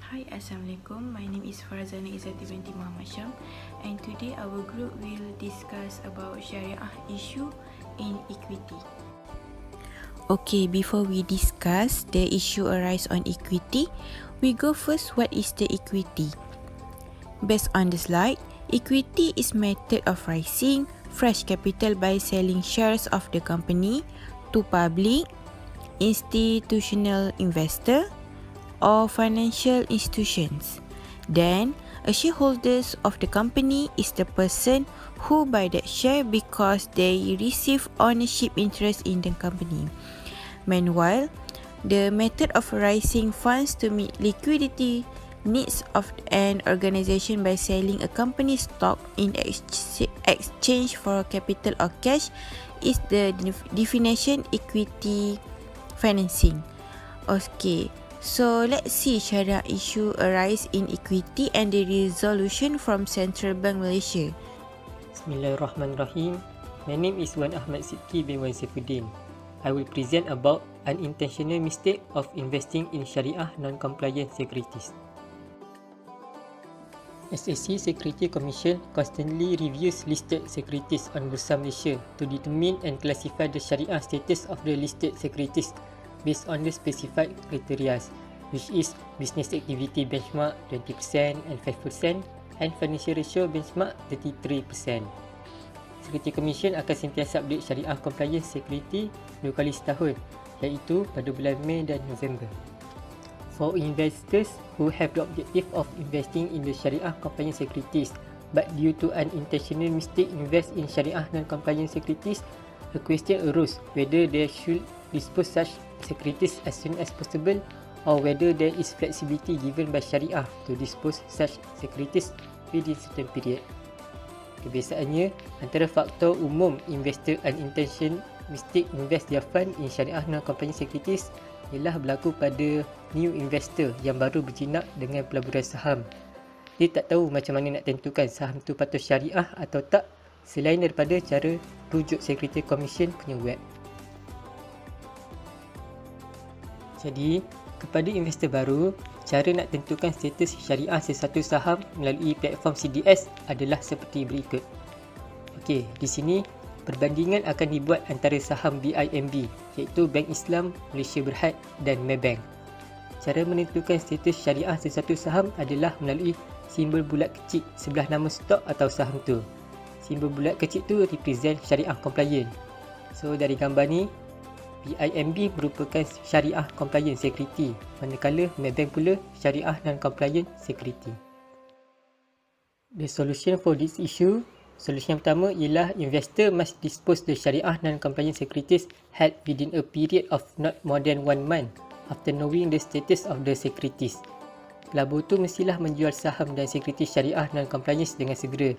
Hi, Assalamualaikum. My name is Farazana Izzati binti Muhammad Syam, and today our group will discuss about Syariah issue in equity. Okay, before we discuss the issue arise on equity, we go first what is the equity. Based on the slide, equity is method of raising fresh capital by selling shares of the company to public, institutional investor, or financial institutions. Then, a shareholder of the company is the person who buy that share because they receive ownership interest in the company. Meanwhile, the method of raising funds to meet liquidity needs of an organization by selling a company's stock in exchange for capital or cash is the definition equity financing. Okay. So let's see Syariah issue arise in equity and the resolution from Central Bank Malaysia. Bismillahirrahmanirrahim. My name is Wan Ahmad Sidki bin Wan Saifuddin. I will present about unintentional mistake of investing in Syariah non-compliant securities. SSC Security Commission constantly reviews listed securities on Bursa Malaysia to determine and classify the Syariah status of the listed securities based on the specified criteria, which is business activity benchmark 20% and 5% and financial ratio benchmark 33%. Security Commission akan sentiasa update Syariah compliance security 2 kali setahun, iaitu pada bulan Mei dan November. For investors who have the objective of investing in the Syariah compliant securities but due to an intentional mistake invest in Syariah non-compliant securities, a question arose whether they should dispose such securities as soon as possible or whether there is flexibility given by Syariah to dispose such securities within certain period. Kebiasaannya, antara faktor umum investor unintentional mistake invest their fund in Syariah non-compliant securities ialah berlaku pada new investor yang baru berjinak dengan pelaburan saham. Dia tak tahu macam mana nak tentukan saham tu patut Syariah atau tak selain daripada cara rujuk Security Commission punya web. Jadi, kepada investor baru, cara nak tentukan status Syariah sesuatu saham melalui platform CDS adalah seperti berikut. Okey, di sini perbandingan akan dibuat antara saham BIMB iaitu Bank Islam Malaysia Berhad dan Maybank. Cara menentukan status Syariah sesuatu saham adalah melalui simbol bulat kecil sebelah nama stok atau saham tu. Simbol bulat kecil tu represent Syariah compliant. So dari gambar ni, BIMB merupakan Syariah Compliant Security, manakala Maybank pula Syariah Non-Compliant Security. The solution for this issue, solution yang pertama ialah investor must dispose the Syariah Non-Compliant Securities held within a period of not more than 1 month after knowing the status of the securities. Pelabur tu mestilah menjual saham dan securities Syariah Non-Compliance dengan segera,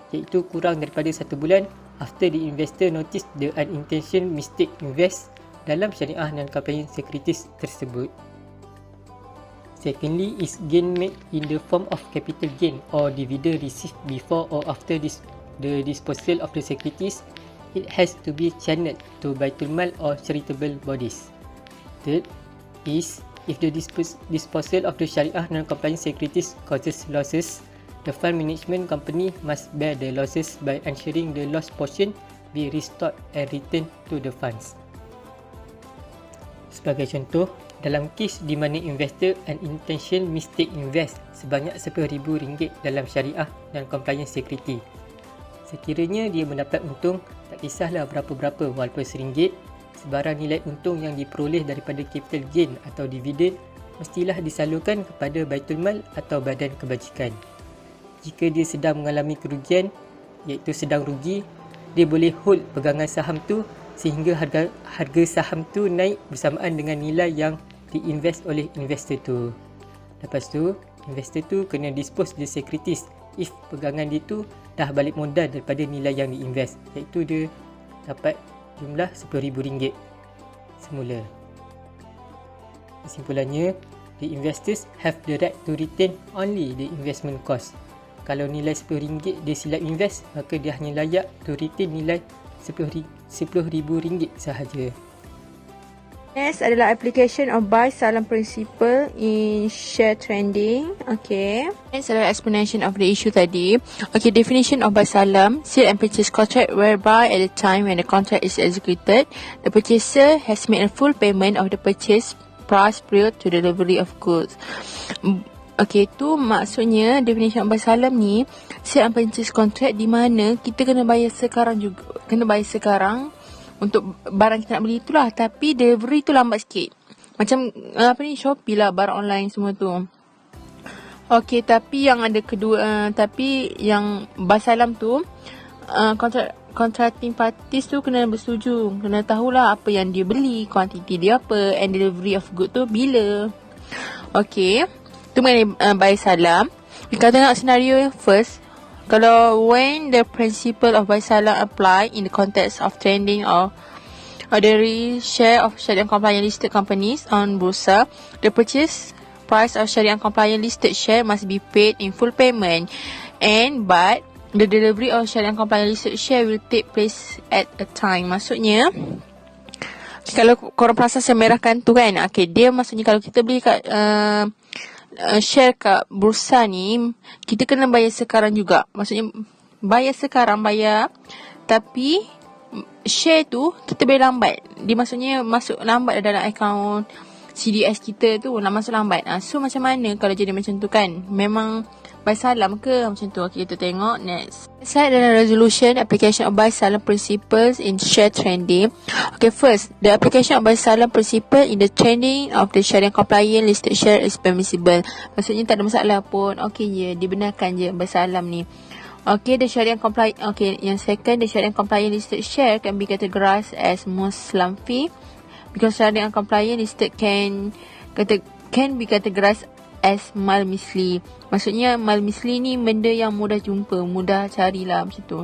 iaitu kurang daripada 1 bulan after the investor notice the unintentional mistake invest dalam Syariah non-compliant securities tersebut. Secondly is gain made in the form of capital gain or dividend received before or after the disposal of the securities. It has to be channeled to Baitul Mal or charitable bodies. Third is if the disposal of the Syariah non-compliant securities causes losses, the fund management company must bear the losses by ensuring the loss portion be restored and returned to the funds. Sebagai contoh, dalam kes di mana investor unintentional mistake invest sebanyak RM10,000 dalam Syariah dan compliant security. Sekiranya dia mendapat untung, tak kisahlah berapa-berapa walaupun RM1, sebarang nilai untung yang diperoleh daripada capital gain atau dividen mestilah disalurkan kepada Baitul Mal atau badan kebajikan. Jika dia sedang mengalami kerugian, iaitu sedang rugi, dia boleh hold pegangan saham tu sehingga harga saham tu naik bersamaan dengan nilai yang diinvest oleh investor tu. Lepas tu, investor tu kena dispose the securities if pegangan dia tu dah balik modal daripada nilai yang diinvest, iaitu dia dapat jumlah RM10,000 semula. Kesimpulannya, the investors have the right to retain only the investment cost. Kalau nilai RM10,000 dia silap invest, maka dia hanya layak to retain nilai RM10,000 sahaja. Next adalah application of buy salam principle in share trading. Okay. Next adalah explanation of the issue tadi. Okay, definition of buy salam: sale and purchase contract whereby at the time when the contract is executed, the purchaser has made a full payment of the purchase price prior to delivery of goods. Okay, tu maksudnya definition of buy salam ni sale and purchase contract di mana kita kena bayar sekarang juga, kena bayar sekarang untuk barang kita nak beli itulah, tapi delivery tu lambat sikit. Macam Shopee lah, barang online semua tu. Okey, tapi yang ada kedua, tapi yang buy salam tu contracting parties tu kena bersetuju, kena tahulah apa yang dia beli, kuantiti dia apa, and delivery of good tu bila. Okey, tu mengenai buy salam. Kita tengok senario yang first. Kalau when the principle of buy salam apply in the context of trading or ordinary share of Sharia compliant listed companies on Bursa, the purchase price of Sharia compliant listed share must be paid in full payment, but the delivery of Sharia compliant listed share will take place at a time. Maksudnya, kalau korang perasan saya merahkan tu kan, okay, dia maksudnya kalau kita beli kat share kat bursa ni, kita kena bayar sekarang juga. Maksudnya bayar sekarang, tapi share tu kita bayar lambat. Dia maksudnya masuk lambat dalam akaun CDS kita tu, nak masuk lambat. So macam mana kalau jadi macam tu kan? Memang buy salam ke macam tu? Okay, kita tengok next. Slide adalah resolution application of buy salam principles in share trading. Okay, first, the application of buy salam principle in the trading of the Sharia compliant listed share is permissible. Maksudnya tak ada masalah pun. Okay je, dibenarkan je buy salam ni. Okay, the Sharia compliant. Okay, yang second, the Sharia compliant listed share can be categorized as Muslim fee because Sharia compliant listed can be categorized as mal misli. Maksudnya mal misli ni benda yang mudah jumpa, mudah carilah macam tu.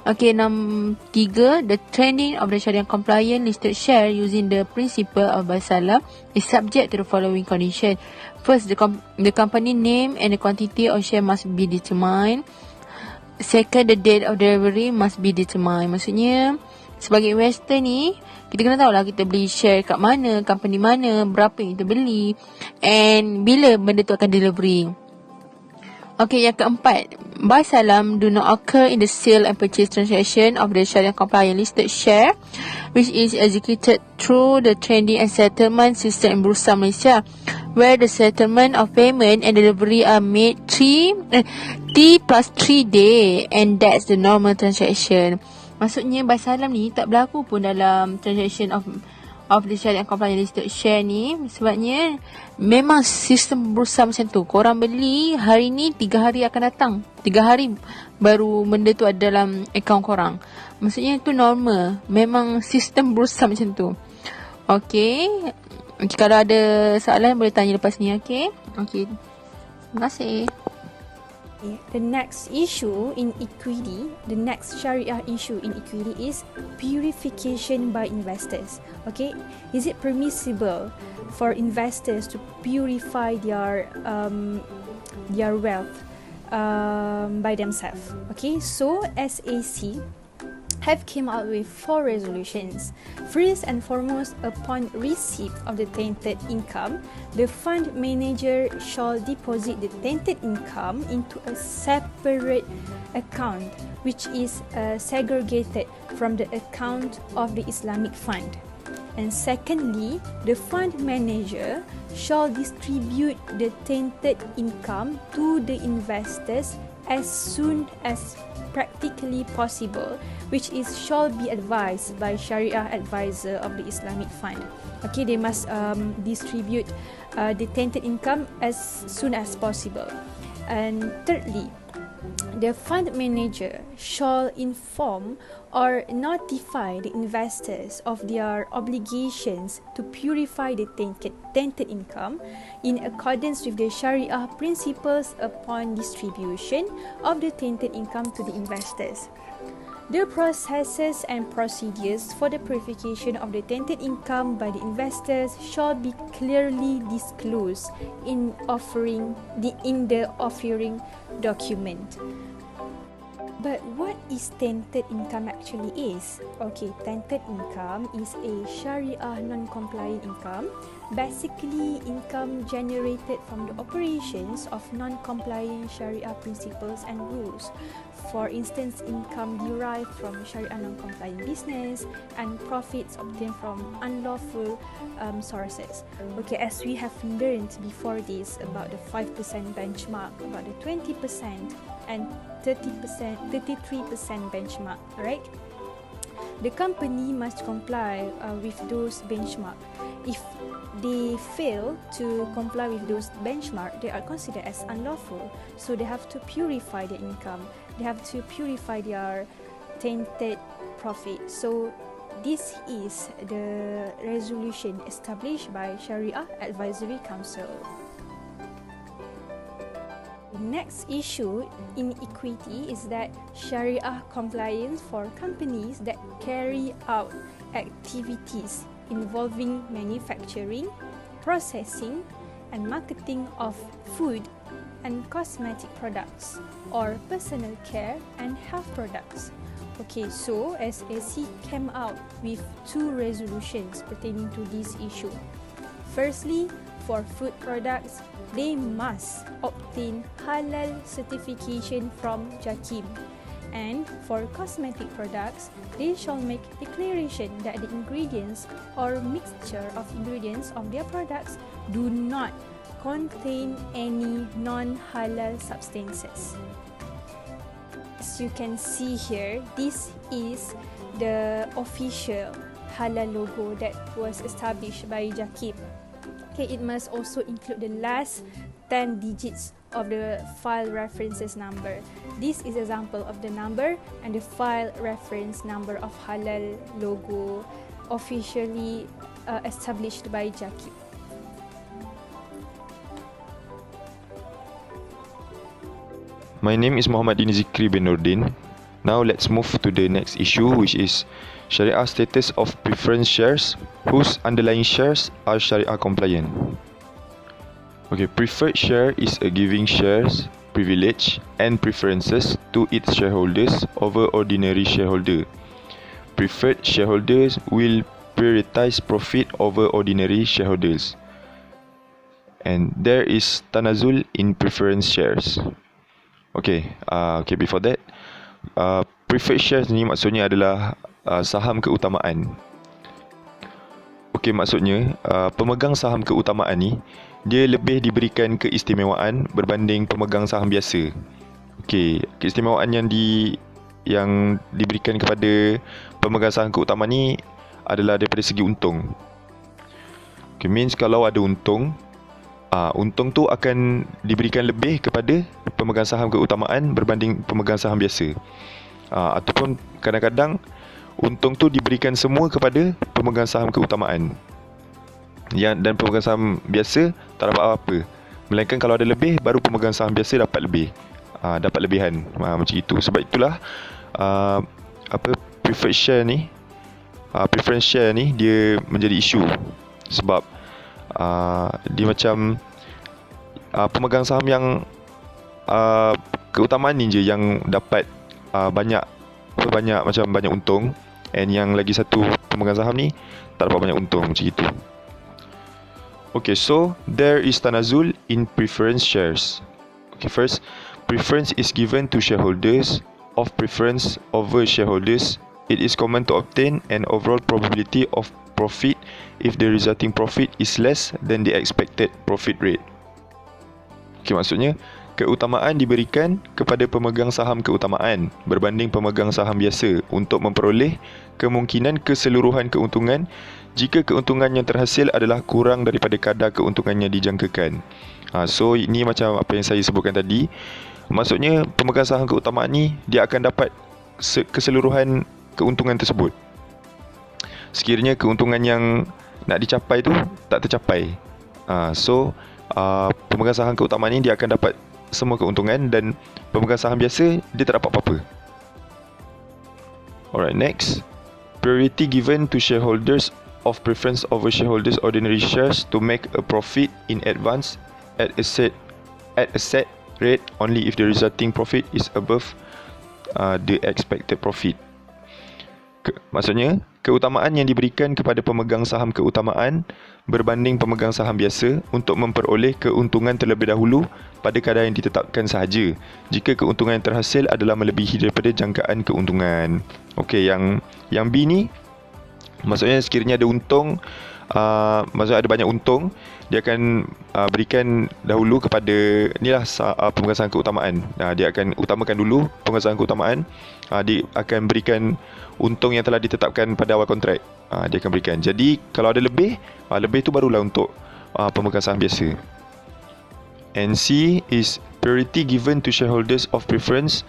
Okay, nombor 3, the trading of the Sharia compliant listed share using the principle of buy salam is subject to the following condition. First, the company name and the quantity of share must be determined. Second, the date of delivery must be determined. Maksudnya, sebagai investor ni, kita kena tahulah kita beli share kat mana, company mana, berapa yang kita beli, and bila benda tu akan delivery. Okay, yang keempat, buy salam do not occur in the sale and purchase transaction of the Sharia compliant listed share, which is executed through the trading and settlement system in Bursa Malaysia, where the settlement of payment and delivery are made T plus 3 day, and that's the normal transaction. Maksudnya buy salam ni tak berlaku pun dalam transaction of the Sharia compliant listed share ni, sebabnya memang sistem bursa macam tu. Korang beli hari ni, 3 hari akan datang, 3 hari baru benda tu ada dalam akaun korang. Maksudnya itu normal, memang sistem bursa macam tu. Okay, kalau ada soalan boleh tanya lepas ni. Okay, terima kasih. The next issue in equity, the next Sharia issue in equity is purification by investors. Okay, is it permissible for investors to purify their wealth by themselves? Okay, so SAC have came out with 4 resolutions. First and foremost, upon receipt of the tainted income, the fund manager shall deposit the tainted income into a separate account which is segregated from the account of the Islamic fund. And secondly, the fund manager shall distribute the tainted income to the investors as soon as practically possible, which is shall be advised by Sharia advisor of the Islamic fund. Okay, they must distribute the tainted income as soon as possible. And thirdly, the fund manager shall inform or notify the investors of their obligations to purify the tainted income in accordance with the Sharia principles upon distribution of the tainted income to the investors. The processes and procedures for the purification of the tainted income by the investors shall be clearly disclosed in the offering document. But what is tainted income actually is? Okay, tainted income is a Sharia non-compliant income. Basically, income generated from the operations of non-compliant Sharia principles and rules. For instance, income derived from Sharia non-compliant business and profits obtained from unlawful sources. Okay, as we have learned before this about the 5% benchmark, about the 20% and 33% benchmark, right? The company must comply with those benchmark. If they fail to comply with those benchmark, they are considered as unlawful. So they have to purify their income. They have to purify their tainted profit. So this is the resolution established by Sharia Advisory Council. The next issue in equity is that Sharia compliance for companies that carry out activities involving manufacturing, processing, and marketing of food and cosmetic products or personal care and health products. Okay, so SAC came out with 2 resolutions pertaining to this issue. Firstly, for food products, they must obtain halal certification from JAKIM. And for cosmetic products, they shall make declaration that the ingredients or mixture of ingredients of their products do not contain any non-halal substances. As you can see here, this is the official halal logo that was established by JAKIM. Okay, it must also include the last 10 digits of the file references number. This is example of the number and the file reference number of halal logo officially established by JAKIM. My name is Muhammad Dini Zikri bin Nordin. Now let's move to the next issue, which is Sharia status of preference shares whose underlying shares are Sharia compliant. Okay, preferred share is a giving shares, privilege and preferences to its shareholders over ordinary shareholder. Preferred shareholders will prioritize profit over ordinary shareholders. And there is tanazul in preference shares. Okay, before that, preferred shares ni maksudnya adalah saham keutamaan. Okey, maksudnya pemegang saham keutamaan ni dia lebih diberikan keistimewaan berbanding pemegang saham biasa. Okey, keistimewaan yang diberikan kepada pemegang saham keutamaan ni adalah daripada segi untung. Okay, means kalau ada untung, untung tu akan diberikan lebih kepada pemegang saham keutamaan berbanding pemegang saham biasa. Ataupun kadang-kadang untung tu diberikan semua kepada pemegang saham keutamaan. Dan pemegang saham biasa tak dapat apa-apa. Melainkan kalau ada lebih, baru pemegang saham biasa dapat lebih. Dapat lebihan. Macam itu. Sebab itulah preferred share ni, preference share ni dia menjadi isu. Sebab dia macam pemegang saham yang keutamaan ni je yang dapat banyak untung, and yang lagi satu pemegang saham ni tak dapat banyak untung, macam itu. Okay, so there is tanazul in preference shares. Okay, first, preference is given to shareholders of preference over shareholders. It is common to obtain an overall probability of profit if the resulting profit is less than the expected profit rate. Okay, maksudnya keutamaan diberikan kepada pemegang saham keutamaan berbanding pemegang saham biasa untuk memperoleh kemungkinan keseluruhan keuntungan jika keuntungan yang terhasil adalah kurang daripada kadar keuntungan yang dijangkakan. So ini macam apa yang saya sebutkan tadi. Maksudnya pemegang saham keutamaan ni dia akan dapat keseluruhan keuntungan tersebut. Sekiranya keuntungan yang nak dicapai tu tak tercapai, pemegang saham keutamaan ni dia akan dapat semua keuntungan, dan pemegang saham biasa dia tak dapat apa-apa. Alright, next. Priority given to shareholders of preference over shareholders ordinary shares to make a profit in advance at a set rate only if the resulting profit is above the expected profit. Maksudnya, keutamaan yang diberikan kepada pemegang saham keutamaan berbanding pemegang saham biasa untuk memperoleh keuntungan terlebih dahulu pada kadar yang ditetapkan sahaja jika keuntungan yang terhasil adalah melebihi daripada jangkaan keuntungan. Okey, yang B ni maksudnya sekiranya ada untung, maksudnya ada banyak untung, dia akan berikan dahulu kepada inilah pemegang saham keutamaan. Dia akan utamakan dulu pemegang saham keutamaan. Dia akan berikan untung yang telah ditetapkan pada awal kontrak. Dia akan berikan. Jadi kalau ada lebih tu barulah untuk pemegang saham biasa. And C is priority given to shareholders of preference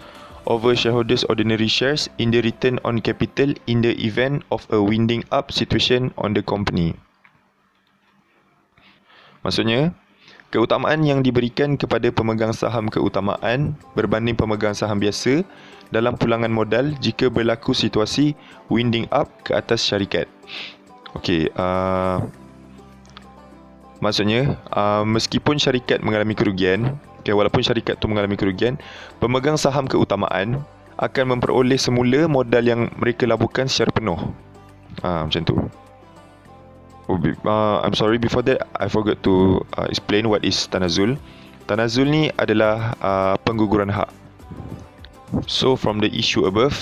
over shareholders ordinary shares in the return on capital in the event of a winding up situation on the company. Maksudnya, keutamaan yang diberikan kepada pemegang saham keutamaan berbanding pemegang saham biasa dalam pulangan modal jika berlaku situasi winding up ke atas syarikat. Okey, maksudnya meskipun syarikat mengalami kerugian, walaupun syarikat tu mengalami kerugian, pemegang saham keutamaan akan memperoleh semula modal yang mereka laburkan secara penuh. Macam tu. I'm sorry, before that I forgot to explain what is tanazul. Tanazul ni adalah pengguguran hak. So from the issue above,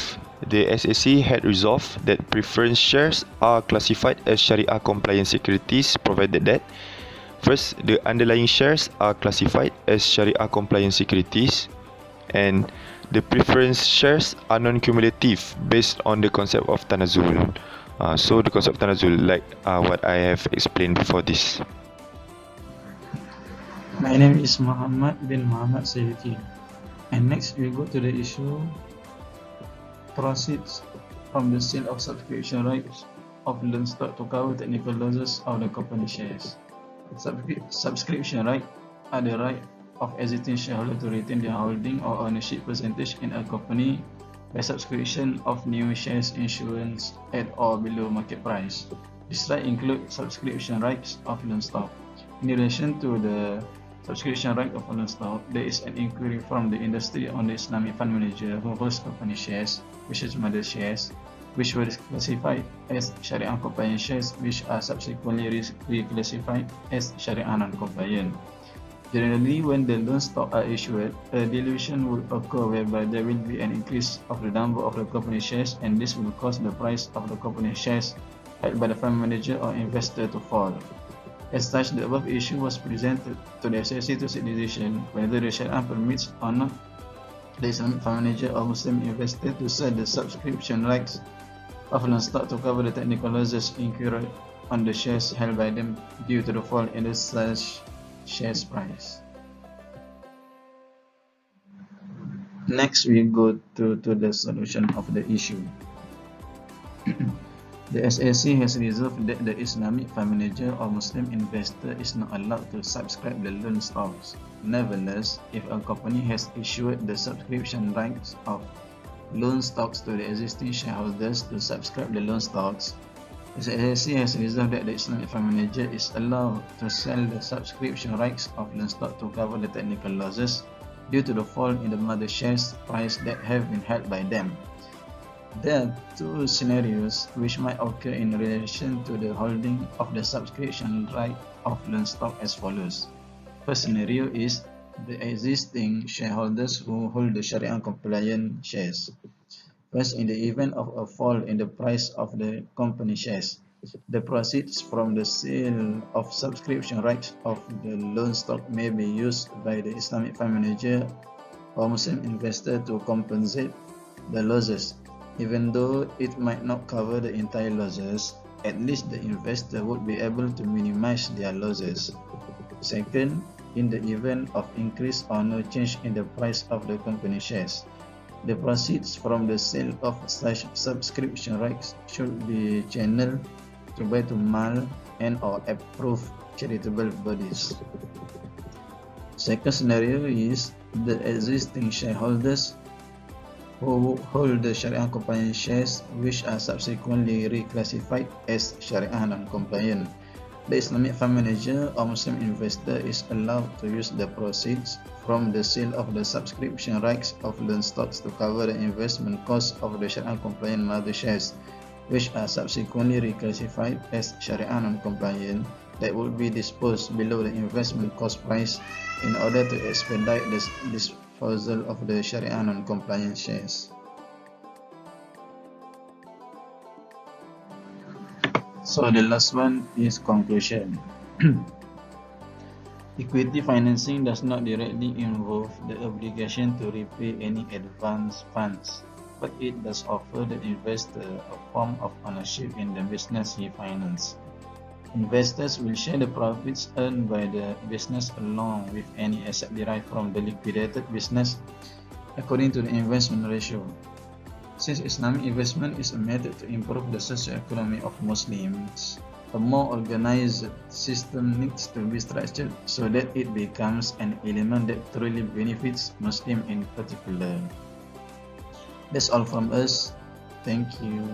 the SSC had resolved that preference shares are classified as Sharia compliant securities provided that first, the underlying shares are classified as Sharia compliant securities, and the preference shares are non-cumulative based on the concept of tanazul. So the concept of tanazul, like what I have explained before this. My name is Muhammad bin Muhammad Sayyidi, and next we go to the issue proceeds from the sale of subscription rights of loan stock to cover technical losses of the company shares. Subscription right are the right of existing shareholders to retain their holding or ownership percentage in a company by subscription of new shares issuance at or below market price. This right includes subscription rights of loan stock. In relation to the subscription right of loan stock, there is an inquiry from the industry on the Islamic fund manager who holds company shares, which is mother shares, which were classified as Sharia compliant shares, which are subsequently reclassified as Sharia non-compliant. Generally, when the loan stock are issued, a dilution will occur whereby there will be an increase of the number of the company shares, and this will cause the price of the company shares held by the fund manager or investor to fall. As such, the above issue was presented to the SSC to seek decision whether the Sharia permits or not the Islamic fund manager or Muslim investor to sell the subscription rights of loan stock to cover the technical losses incurred on the shares held by them due to the fall in the such shares price. Next, we go to the solution of the issue. The SSC has resolved that the Islamic fund manager or Muslim investor is not allowed to subscribe the loan stocks. Nevertheless, if a company has issued the subscription rights of loan stocks to the existing shareholders to subscribe the loan stocks, the SSC has resolved that the Islamic fund manager is allowed to sell the subscription rights of loan stock to cover the technical losses due to the fall in the mother shares price that have been held by them. There are two scenarios which might occur in relation to the holding of the subscription right of loan stock as follows. First scenario is the existing shareholders who hold the Sharia compliant shares. First, in the event of a fall in the price of the company shares, the proceeds from the sale of subscription rights of the loan stock may be used by the Islamic fund manager or Muslim investor to compensate the losses. Even though it might not cover the entire losses, at least the investor would be able to minimize their losses. Second, in the event of increase or no change in the price of the company shares, the proceeds from the sale of such subscription rights should be channeled to Baitul Mal and or approved charitable bodies. Second scenario is the existing shareholders who hold the Sharia compliant shares which are subsequently reclassified as Sharia non-compliant. The Islamic fund manager or Muslim investor is allowed to use the proceeds from the sale of the subscription rights of loan stocks to cover the investment costs of the Sharia-compliant mother shares, which are subsequently reclassified as Sharia non-compliant, that would be disposed below the investment cost price in order to expedite the disposal of the Sharia non-compliant shares. So the last one is conclusion. Equity financing does not directly involve the obligation to repay any advance funds, but it does offer the investor a form of ownership in the business he finances. Investors will share the profits earned by the business along with any asset derived from the liquidated business according to the investment ratio. Since Islamic investment is a method to improve the socio-economy of Muslims, a more organized system needs to be structured so that it becomes an element that truly benefits Muslims in particular. That's all from us. Thank you.